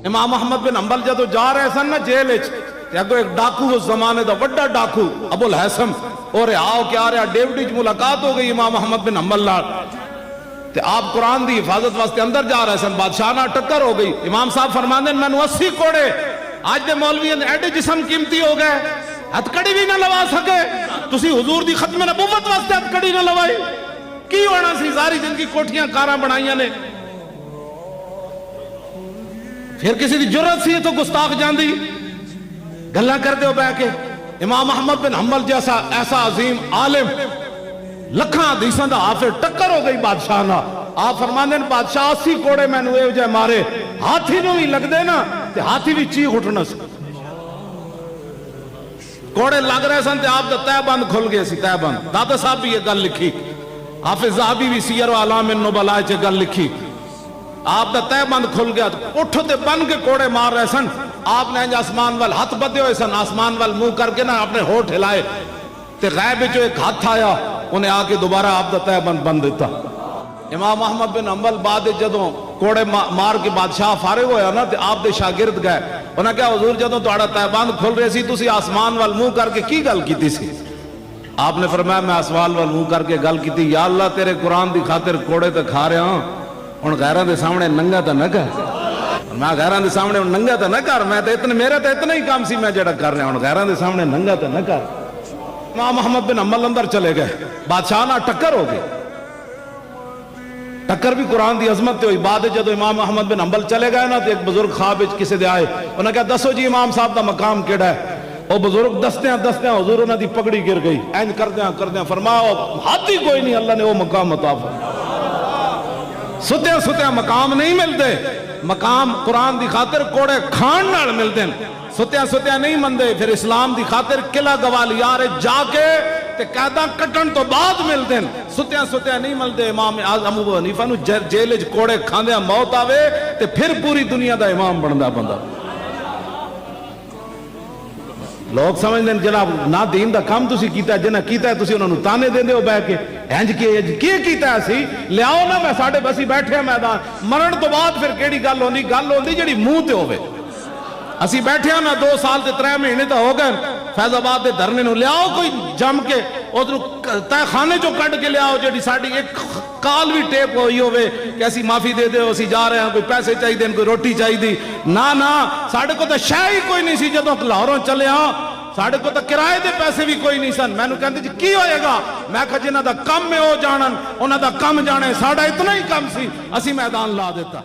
امام احمد بن حنبل جدو جا رہے سن نا جیل وچ تے اگوں ایک ڈاکو اس زمانے دا بڑا ڈاکو ابو الحسن اور آؤ کیا رہا ڈیوڈی چ ملاقات ہو گئی امام احمد بن حنبل نال تے آپ قرآن دی حفاظت واسطے اندر جا رہے سن بادشاہ نال ٹکر ہو گئی امام صاحب فرماندے مینوں 80 کوڑے آج دے مولوی ایڈے جسم قیمتی ہو گئے ہتھ کڑی بھی نہ لوا سکے تسی حضور دی ختم نبوت واسطے ہتھ کڑی نہ لوائی کی ہونا سی ساری جن کی کوٹھیاں کاراں بنائیاں نے پھر کسی دی جرت سی تو گستاخ جاندی گلاں کر دے ہو بہ کے امام احمد بن حنبل جیسا ایسا عظیم عالم لکھاں حدیثاں دا حافظ ٹکر ہو گئی بادشاہ نہ آپ فرماندے نے بادشاہ 80 کوڑے مینوں اے جے مارے ہاتھی نوں ہی لگ دے نا تے ہاتھی بھی چیخ اٹھنا سی کوڑے لگ رہے سن تے آپ دا تہ بند کھل گئے سی تہ بند داتا صاحب بھی یہ گل لکھی حافظ ذہبی بھی سیر و اعلام النبلاء چ گل لکھی آپ دا تہ بند کھل گیا اٹھو تے بن کے کوڑے مار رہے سن آپ نے انج آسمان وال ہاتھ بدے ہوئے سن آسمان وال منہ کر کے نا اپنے ہونٹ ہلائے تے غیب وچوں ایک ہاتھ آیا انہیں آ کے دوبارہ آپ دا تہ بند دیتا امام احمد بن حنبل بعد جدوں کوڑے مار کے بادشاہ فارغ ہویا نا تے آپ دے شاگرد گئے انہاں کہا حضور جدوں تہاڈا تہ بند کھل رہے سی تسی آسمان وال منہ کر کے کی گل کیتی سی آپ نے فرمایا میں آسمان وال منہ کر کے گل کیتی یا اللہ تیرے قرآن دی خاطر کوڑے تے کھا رہا ہوں ہن غیراں دے سامنے ننگا تے نہ کر میں غیراں دے سامنے ننگا تے نہ کر میں تے اتنے میرا تے اتنا ہی کام سی میں جڑا کر رہا ہوں غیراں دے سامنے ننگا تے نہ کر امام احمد بن حنبل اندر چلے گئے بادشاہ نہ ٹکر ہو گئی ٹکر بھی قرآن دی عظمت تے ہوئی بعد جدو امام احمد بن حنبل چلے گئے نا تے ایک بزرگ خواب وچ کسے دے آئے انہوں نے کہا دسو جی امام صاحب دا مقام کیڑا ہے وہ بزرگ دستیاں حضور انہوں دی پگڑی گر گئی اینج کردیاں فرماؤ ہاتھی کوئی نہیں اللہ نے وہ مقام عطا فرمایا ستیاں مقام نہیں ملتے مقام قرآن دی خاطر کوڑے کھان نال ملتے ہیں ستیاں نہیں مندے پھر اسلام دی خاطر قلعہ گوالیار جا کے تے قیداں کٹن تو بعد ملتے ہیں ستیاں نہیں ملتے امام اعظم ابو حنیفہ نو جیل وچ کوڑے کھاندیاں موت آوے تے پھر پوری دنیا دا امام بندا بندہ لوگ سمجھ دیں جناب نہ دین دا کام تسی کیتا ہے جنہ کیتا ہے تسی انہوں نے تانے دیں دے ہو بے کے اینج کیے کیتا ہے سی لیاؤ نا میں ساڑھے بسی بیٹھے ہیں میدان مرن تو بعد پھر کیڑی گل ہوندی جڑی منہ تے ہوئے اسی بیٹھے ہیں نا 2 سال تے 3 مہینے تا ہو گئے فیض آباد دے دھرنے نو لیاؤ کوئی جم کے ادھر تہ خانے چو کٹ کے لیاؤ جڑی ساڑی ایک کال بھی ٹیپ ہوئی ہوئے کہ ایسی معافی دے دے اسی جا رہے ہیں کوئی پیسے چاہی دیں کوئی روٹی چاہی دی نا ساڑے کو تو شاہ ہی کوئی نہیں سی جدوں لاہوروں چلے ہاں ساڑے کو تو کرائے دے پیسے بھی کوئی نہیں سن میں نے کہتے جی کی ہوئے گا میں کہا جنہ دا کم میں ہو جانن انہ دا کم جانے ساڑا اتنا ہی کم سی اسی میدان لا دیتا